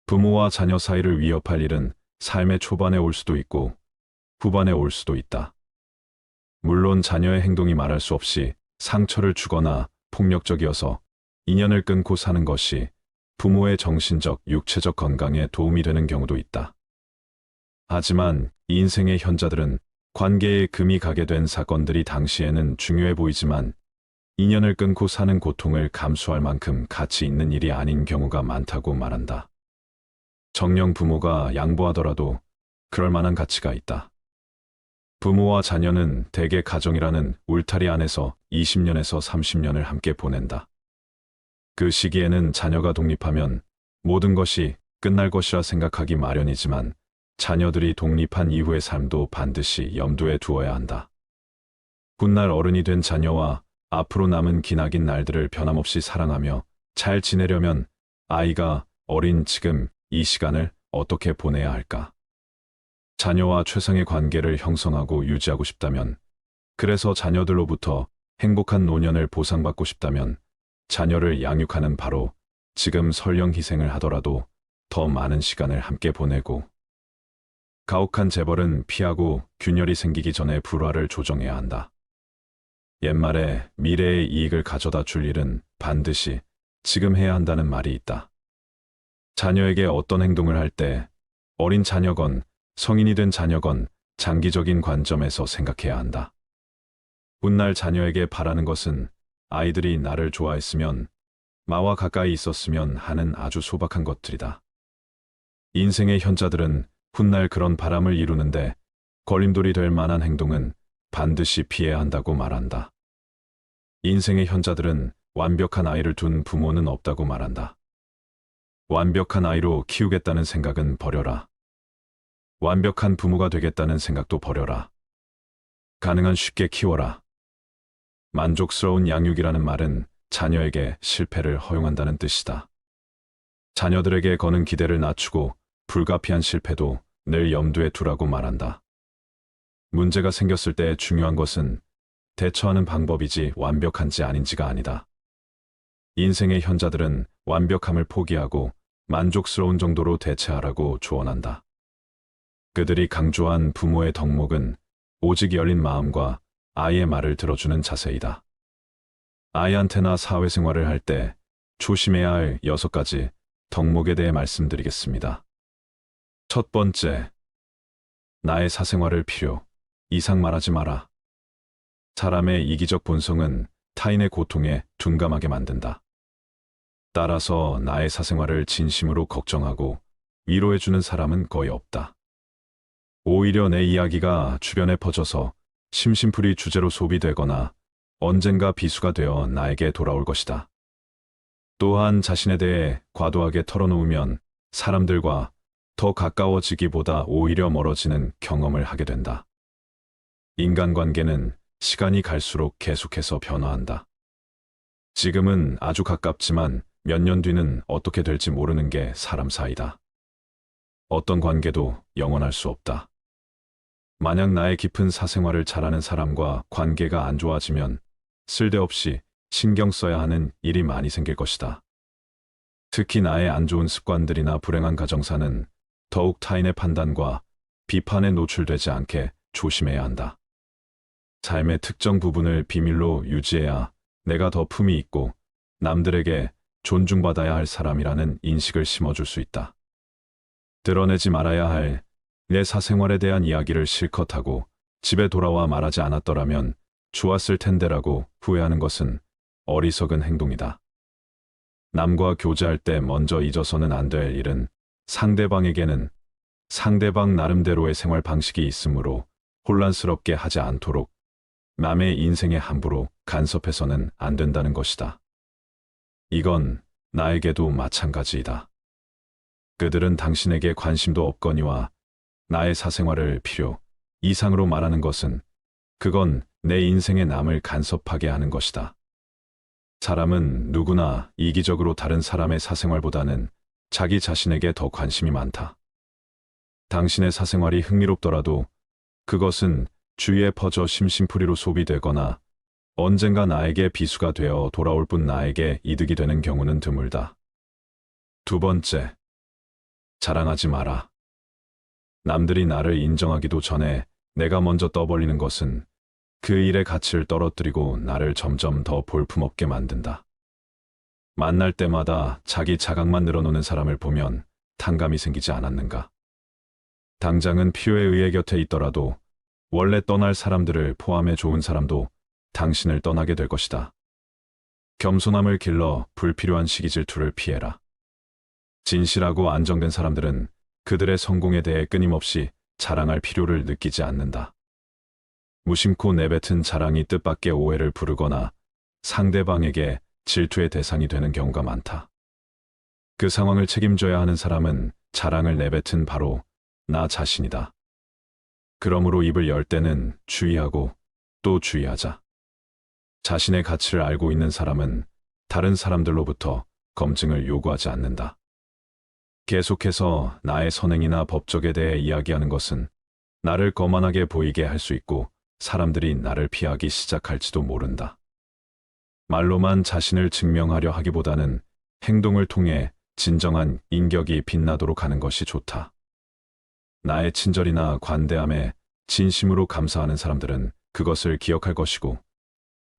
[SPEAKER 1] 부모와 자녀 사이를 위협할 일은 삶의 초반에 올 수도 있고 후반에 올 수도 있다. 물론 자녀의 행동이 말할 수 없이 상처를 주거나 폭력적이어서 인연을 끊고 사는 것이 부모의 정신적, 육체적 건강에 도움이 되는 경우도 있다. 하지만 인생의 현자들은 관계에 금이 가게 된 사건들이 당시에는 중요해 보이지만 인연을 끊고 사는 고통을 감수할 만큼 가치 있는 일이 아닌 경우가 많다고 말한다. 정녕 부모가 양보하더라도 그럴 만한 가치가 있다. 부모와 자녀는 대개 가정이라는 울타리 안에서 20년에서 30년을 함께 보낸다. 그 시기에는 자녀가 독립하면 모든 것이 끝날 것이라 생각하기 마련이지만 자녀들이 독립한 이후의 삶도 반드시 염두에 두어야 한다. 훗날 어른이 된 자녀와 앞으로 남은 기나긴 날들을 변함없이 사랑하며 잘 지내려면 아이가 어린 지금 이 시간을 어떻게 보내야 할까? 자녀와 최상의 관계를 형성하고 유지하고 싶다면, 그래서 자녀들로부터 행복한 노년을 보상받고 싶다면 자녀를 양육하는 바로 지금 설령 희생을 하더라도 더 많은 시간을 함께 보내고 가혹한 재벌은 피하고 균열이 생기기 전에 불화를 조정해야 한다. 옛말에 미래의 이익을 가져다 줄 일은 반드시 지금 해야 한다는 말이 있다. 자녀에게 어떤 행동을 할 때 어린 자녀건 성인이 된 자녀건 장기적인 관점에서 생각해야 한다. 훗날 자녀에게 바라는 것은 아이들이 나를 좋아했으면, 나와 가까이 있었으면 하는 아주 소박한 것들이다. 인생의 현자들은 훗날 그런 바람을 이루는데 걸림돌이 될 만한 행동은 반드시 피해야 한다고 말한다. 인생의 현자들은 완벽한 아이를 둔 부모는 없다고 말한다. 완벽한 아이로 키우겠다는 생각은 버려라. 완벽한 부모가 되겠다는 생각도 버려라. 가능한 쉽게 키워라. 만족스러운 양육이라는 말은 자녀에게 실패를 허용한다는 뜻이다. 자녀들에게 거는 기대를 낮추고 불가피한 실패도 늘 염두에 두라고 말한다. 문제가 생겼을 때 중요한 것은 대처하는 방법이지 완벽한지 아닌지가 아니다. 인생의 현자들은 완벽함을 포기하고 만족스러운 정도로 대처하라고 조언한다. 그들이 강조한 부모의 덕목은 오직 열린 마음과 아이의 말을 들어주는 자세이다. 아이한테나 사회생활을 할 때 조심해야 할 6가지 덕목에 대해 말씀드리겠습니다. 첫 번째, 나의 사생활을 필요 이상 말하지 마라. 사람의 이기적 본성은 타인의 고통에 둔감하게 만든다. 따라서 나의 사생활을 진심으로 걱정하고 위로해주는 사람은 거의 없다. 오히려 내 이야기가 주변에 퍼져서 심심풀이 주제로 소비되거나 언젠가 비수가 되어 나에게 돌아올 것이다. 또한 자신에 대해 과도하게 털어놓으면 사람들과 더 가까워지기보다 오히려 멀어지는 경험을 하게 된다. 인간관계는 시간이 갈수록 계속해서 변화한다. 지금은 아주 가깝지만 몇 년 뒤는 어떻게 될지 모르는 게 사람 사이다. 어떤 관계도 영원할 수 없다. 만약 나의 깊은 사생활을 잘 아는 사람과 관계가 안 좋아지면 쓸데없이 신경 써야 하는 일이 많이 생길 것이다. 특히 나의 안 좋은 습관들이나 불행한 가정사는 더욱 타인의 판단과 비판에 노출되지 않게 조심해야 한다. 삶의 특정 부분을 비밀로 유지해야 내가 더 품이 있고 남들에게 존중받아야 할 사람이라는 인식을 심어줄 수 있다. 드러내지 말아야 할 내 사생활에 대한 이야기를 실컷 하고 집에 돌아와 말하지 않았더라면 좋았을 텐데라고 후회하는 것은 어리석은 행동이다. 남과 교제할 때 먼저 잊어서는 안 될 일은 상대방에게는 상대방 나름대로의 생활 방식이 있으므로 혼란스럽게 하지 않도록 남의 인생에 함부로 간섭해서는 안 된다는 것이다. 이건 나에게도 마찬가지이다. 그들은 당신에게 관심도 없거니와 나의 사생활을 필요 이상으로 말하는 것은 그건 내 인생에 남을 간섭하게 하는 것이다. 사람은 누구나 이기적으로 다른 사람의 사생활보다는 자기 자신에게 더 관심이 많다. 당신의 사생활이 흥미롭더라도 그것은 주위에 퍼져 심심풀이로 소비되거나 언젠가 나에게 비수가 되어 돌아올 뿐 나에게 이득이 되는 경우는 드물다. 두 번째, 자랑하지 마라. 남들이 나를 인정하기도 전에 내가 먼저 떠벌리는 것은 그 일의 가치를 떨어뜨리고 나를 점점 더 볼품없게 만든다. 만날 때마다 자기 자각만 늘어놓는 사람을 보면 탕감이 생기지 않았는가? 당장은 필요에 의해 곁에 있더라도 원래 떠날 사람들을 포함해 좋은 사람도 당신을 떠나게 될 것이다. 겸손함을 길러 불필요한 시기 질투를 피해라. 진실하고 안정된 사람들은 그들의 성공에 대해 끊임없이 자랑할 필요를 느끼지 않는다. 무심코 내뱉은 자랑이 뜻밖의 오해를 부르거나 상대방에게 질투의 대상이 되는 경우가 많다. 그 상황을 책임져야 하는 사람은 자랑을 내뱉은 바로 나 자신이다. 그러므로 입을 열 때는 주의하고 또 주의하자. 자신의 가치를 알고 있는 사람은 다른 사람들로부터 검증을 요구하지 않는다. 계속해서 나의 선행이나 법적에 대해 이야기하는 것은 나를 거만하게 보이게 할 수 있고 사람들이 나를 피하기 시작할지도 모른다. 말로만 자신을 증명하려 하기보다는 행동을 통해 진정한 인격이 빛나도록 하는 것이 좋다. 나의 친절이나 관대함에 진심으로 감사하는 사람들은 그것을 기억할 것이고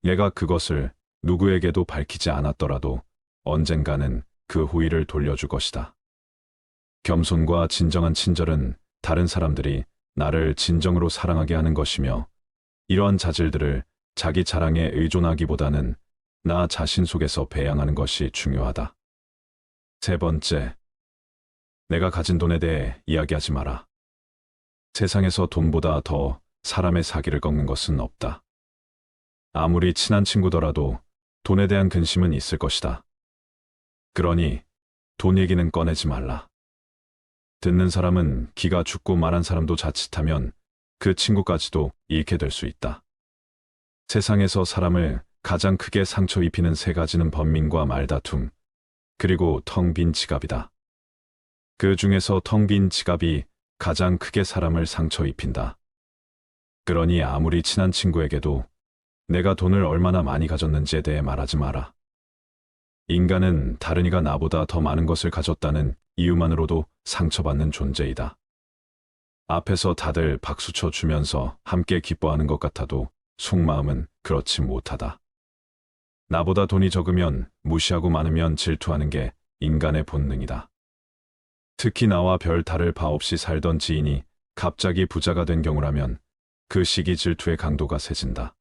[SPEAKER 1] 얘가 그것을 누구에게도 밝히지 않았더라도 언젠가는 그 후일을 돌려줄 것이다. 겸손과 진정한 친절은 다른 사람들이 나를 진정으로 사랑하게 하는 것이며, 이러한 자질들을 자기 자랑에 의존하기보다는 나 자신 속에서 배양하는 것이 중요하다. 세 번째, 내가 가진 돈에 대해 이야기하지 마라. 세상에서 돈보다 더 사람의 사기를 꺾는 것은 없다. 아무리 친한 친구더라도 돈에 대한 근심은 있을 것이다. 그러니 돈 얘기는 꺼내지 말라. 듣는 사람은 기가 죽고 말한 사람도 자칫하면 그 친구까지도 잃게 될 수 있다. 세상에서 사람을 가장 크게 상처 입히는 세 가지는 번민과 말다툼, 그리고 텅 빈 지갑이다. 그 중에서 텅 빈 지갑이 가장 크게 사람을 상처 입힌다. 그러니 아무리 친한 친구에게도 내가 돈을 얼마나 많이 가졌는지에 대해 말하지 마라. 인간은 다른 이가 나보다 더 많은 것을 가졌다는 이유만으로도 상처받는 존재이다. 앞에서 다들 박수쳐 주면서 함께 기뻐하는 것 같아도 속마음은 그렇지 못하다. 나보다 돈이 적으면 무시하고 많으면 질투하는 게 인간의 본능이다. 특히 나와 별 다를 바 없이 살던 지인이 갑자기 부자가 된 경우라면 그 시기 질투의 강도가 세진다.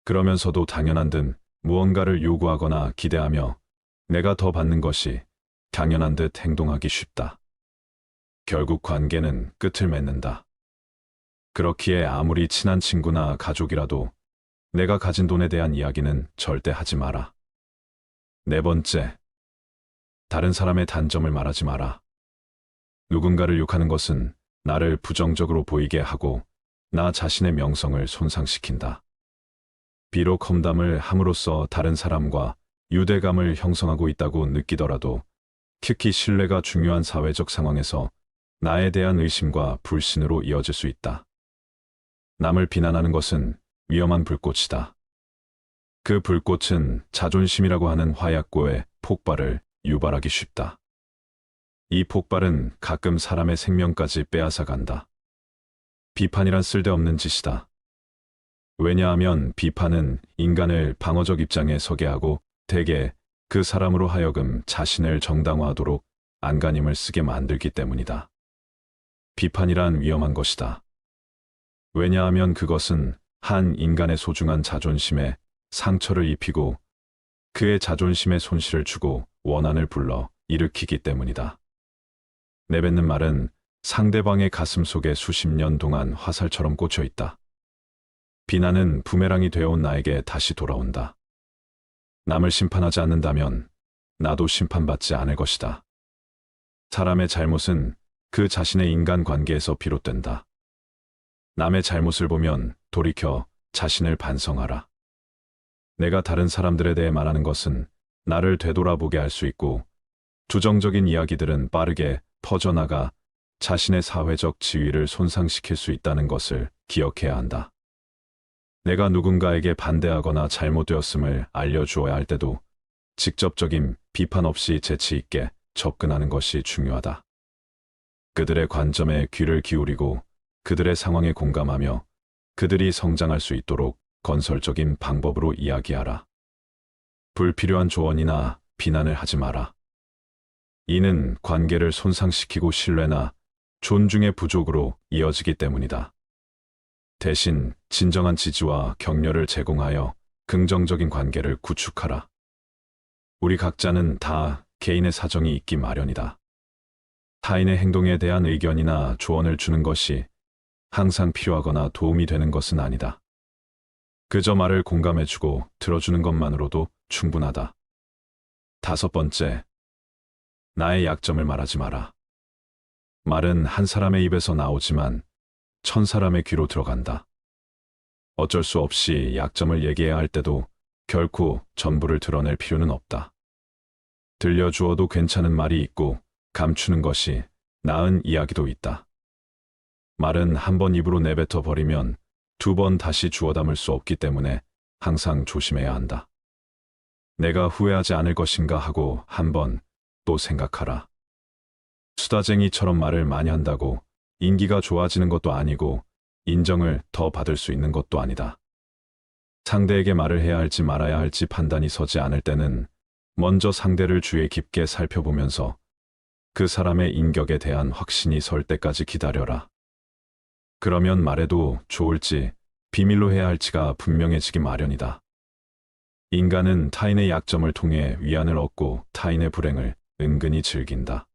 [SPEAKER 1] 그러면서도 당연한 듯 무언가를 요구하거나 기대하며 내가 더 받는 것이 당연한 듯 행동하기 쉽다. 결국 관계는 끝을 맺는다. 그렇기에 아무리 친한 친구나 가족이라도 내가 가진 돈에 대한 이야기는 절대 하지 마라. 네 번째, 다른 사람의 단점을 말하지 마라. 누군가를 욕하는 것은 나를 부정적으로 보이게 하고 나 자신의 명성을 손상시킨다. 비록 험담을 함으로써 다른 사람과 유대감을 형성하고 있다고 느끼더라도, 특히 신뢰가 중요한 사회적 상황에서 나에 대한 의심과 불신으로 이어질 수 있다. 남을 비난하는 것은 위험한 불꽃이다. 그 불꽃은 자존심이라고 하는 화약고에 폭발을 유발하기 쉽다. 이 폭발은 가끔 사람의 생명까지 빼앗아 간다. 비판이란 쓸데없는 짓이다. 왜냐하면 비판은 인간을 방어적 입장에 서게 하고 대개 그 사람으로 하여금 자신을 정당화하도록 안간힘을 쓰게 만들기 때문이다. 비판이란 위험한 것이다. 왜냐하면 그것은 한 인간의 소중한 자존심에 상처를 입히고 그의 자존심에 손실을 주고 원한을 불러 일으키기 때문이다. 내뱉는 말은 상대방의 가슴 속에 수십 년 동안 화살처럼 꽂혀 있다. 비난은 부메랑이 되어온 나에게 다시 돌아온다. 남을 심판하지 않는다면 나도 심판받지 않을 것이다. 사람의 잘못은 그 자신의 인간관계에서 비롯된다. 남의 잘못을 보면 돌이켜 자신을 반성하라. 내가 다른 사람들에 대해 말하는 것은 나를 되돌아보게 할 수 있고, 부정적인 이야기들은 빠르게 퍼져나가 자신의 사회적 지위를 손상시킬 수 있다는 것을 기억해야 한다. 내가 누군가에게 반대하거나 잘못되었음을 알려주어야 할 때도 직접적인 비판 없이 재치 있게 접근하는 것이 중요하다. 그들의 관점에 귀를 기울이고 그들의 상황에 공감하며 그들이 성장할 수 있도록 건설적인 방법으로 이야기하라. 불필요한 조언이나 비난을 하지 마라. 이는 관계를 손상시키고 신뢰나 존중의 부족으로 이어지기 때문이다. 대신 진정한 지지와 격려를 제공하여 긍정적인 관계를 구축하라. 우리 각자는 다 개인의 사정이 있기 마련이다. 타인의 행동에 대한 의견이나 조언을 주는 것이 항상 필요하거나 도움이 되는 것은 아니다. 그저 말을 공감해주고 들어주는 것만으로도 충분하다. 다섯 번째, 나의 약점을 말하지 마라. 말은 한 사람의 입에서 나오지만 천 사람의 귀로 들어간다. 어쩔 수 없이 약점을 얘기해야 할 때도 결코 전부를 드러낼 필요는 없다. 들려주어도 괜찮은 말이 있고 감추는 것이 나은 이야기도 있다. 말은 한 번 입으로 내뱉어 버리면 두 번 다시 주워 담을 수 없기 때문에 항상 조심해야 한다. 내가 후회하지 않을 것인가 하고 한 번 또 생각하라. 수다쟁이처럼 말을 많이 한다고 인기가 좋아지는 것도 아니고 인정을 더 받을 수 있는 것도 아니다. 상대에게 말을 해야 할지 말아야 할지 판단이 서지 않을 때는 먼저 상대를 주의 깊게 살펴보면서 그 사람의 인격에 대한 확신이 설 때까지 기다려라. 그러면 말해도 좋을지 비밀로 해야 할지가 분명해지기 마련이다. 인간은 타인의 약점을 통해 위안을 얻고 타인의 불행을 은근히 즐긴다.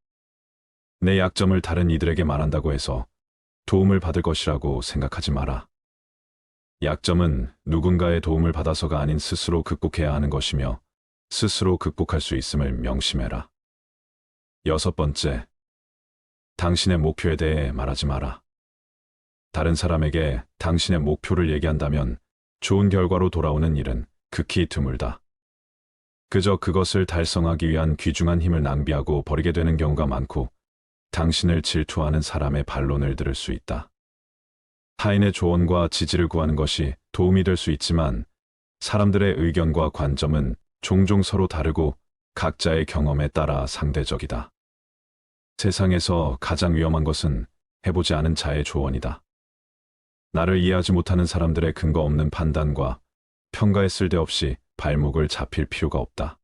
[SPEAKER 1] 내 약점을 다른 이들에게 말한다고 해서 도움을 받을 것이라고 생각하지 마라. 약점은 누군가의 도움을 받아서가 아닌 스스로 극복해야 하는 것이며 스스로 극복할 수 있음을 명심해라. 6번째, 당신의 목표에 대해 말하지 마라. 다른 사람에게 당신의 목표를 얘기한다면 좋은 결과로 돌아오는 일은 극히 드물다. 그저 그것을 달성하기 위한 귀중한 힘을 낭비하고 버리게 되는 경우가 많고 당신을 질투하는 사람의 반론을 들을 수 있다. 타인의 조언과 지지를 구하는 것이 도움이 될 수 있지만 사람들의 의견과 관점은 종종 서로 다르고 각자의 경험에 따라 상대적이다. 세상에서 가장 위험한 것은 해보지 않은 자의 조언이다. 나를 이해하지 못하는 사람들의 근거 없는 판단과 평가에 쓸데없이 발목을 잡힐 필요가 없다.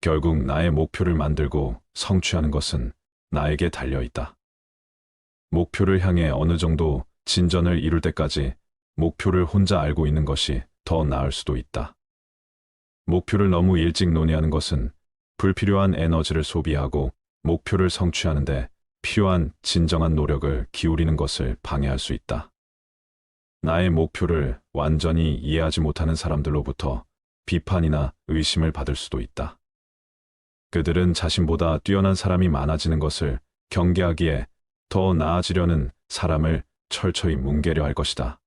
[SPEAKER 1] 결국 나의 목표를 만들고 성취하는 것은 나에게 달려있다. 목표를 향해 어느 정도 진전을 이룰 때까지 목표를 혼자 알고 있는 것이 더 나을 수도 있다. 목표를 너무 일찍 논의하는 것은 불필요한 에너지를 소비하고 목표를 성취하는데 필요한 진정한 노력을 기울이는 것을 방해할 수 있다. 나의 목표를 완전히 이해하지 못하는 사람들로부터 비판이나 의심을 받을 수도 있다. 그들은 자신보다 뛰어난 사람이 많아지는 것을 경계하기에 더 나아지려는 사람을 철저히 뭉개려 할 것이다.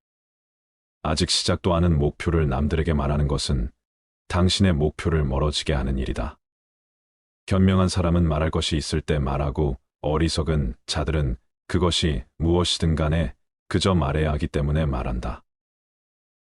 [SPEAKER 1] 아직 시작도 않은 목표를 남들에게 말하는 것은 당신의 목표를 멀어지게 하는 일이다. 현명한 사람은 말할 것이 있을 때 말하고 어리석은 자들은 그것이 무엇이든 간에 그저 말해야 하기 때문에 말한다.